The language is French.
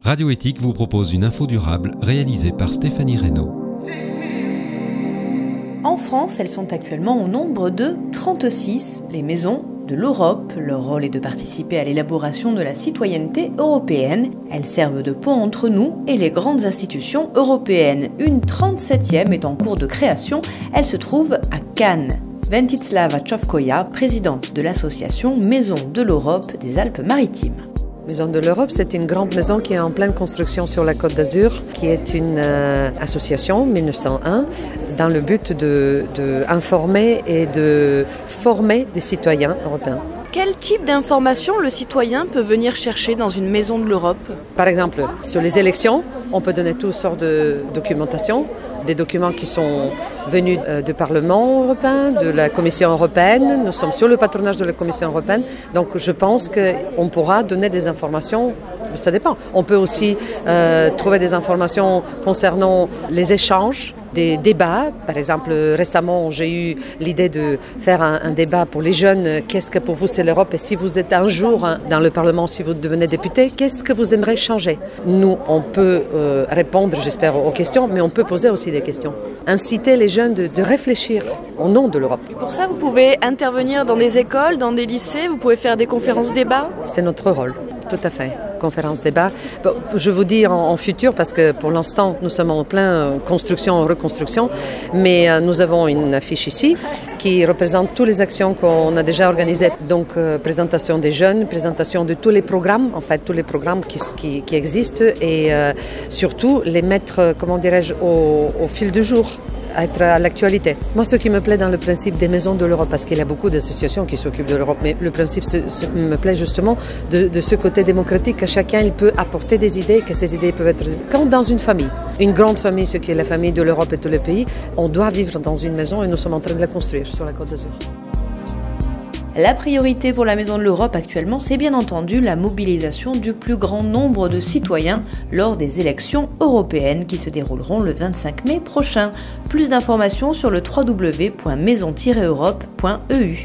Radio Éthique vous propose une info durable réalisée par Stéphanie Reynaud. En France, elles sont actuellement au nombre de 36, les maisons de l'Europe. Leur rôle est de participer à l'élaboration de la citoyenneté européenne. Elles servent de pont entre nous et les grandes institutions européennes. Une 37e est en cours de création. Elle se trouve à Cannes. Ventislava Čovkoja, présidente de l'association Maison de l'Europe des Alpes-Maritimes. Maison de l'Europe, c'est une grande maison qui est en pleine construction sur la Côte d'Azur, qui est une association 1901 dans le but d'informer et de former des citoyens européens. Quel type d'informations le citoyen peut venir chercher dans une maison de l'Europe? Par exemple, sur les élections, on peut donner toutes sortes de documentation, des documents qui sont venus du Parlement européen, de la Commission européenne. Nous sommes sous le patronage de la Commission européenne, donc je pense qu'on pourra donner des informations, ça dépend. On peut aussi trouver des informations concernant les échanges, des débats. Par exemple, récemment, j'ai eu l'idée de faire un débat pour les jeunes. Qu'est-ce que pour vous c'est l'Europe? Et si vous êtes un jour dans le Parlement, si vous devenez député, qu'est-ce que vous aimeriez changer? Nous, on peut répondre, j'espère, aux questions, mais on peut poser aussi des questions. Inciter les jeunes de réfléchir au nom de l'Europe. Pour ça, vous pouvez intervenir dans des écoles, dans des lycées, vous pouvez faire des conférences-débats? C'est notre rôle, tout à fait. Conférence-débat. Bon, je vous dis en futur, parce que pour l'instant, nous sommes en plein construction, reconstruction, mais nous avons une affiche ici qui représente toutes les actions qu'on a déjà organisées. Donc, présentation des jeunes, présentation de tous les programmes, en fait, tous les programmes qui existent et surtout les mettre, comment dirais-je, au fil du jour, être à l'actualité. Moi, ce qui me plaît dans le principe des maisons de l'Europe, parce qu'il y a beaucoup d'associations qui s'occupent de l'Europe, mais le principe me plaît justement de ce côté démocratique, que chacun il peut apporter des idées, que ces idées peuvent être comme dans une famille. Une grande famille, ce qui est la famille de l'Europe et tous les pays, on doit vivre dans une maison et nous sommes en train de la construire sur la Côte d'Azur. La priorité pour la Maison de l'Europe actuellement, c'est bien entendu la mobilisation du plus grand nombre de citoyens lors des élections européennes qui se dérouleront le 25 mai prochain. Plus d'informations sur le www.maison-europe.eu.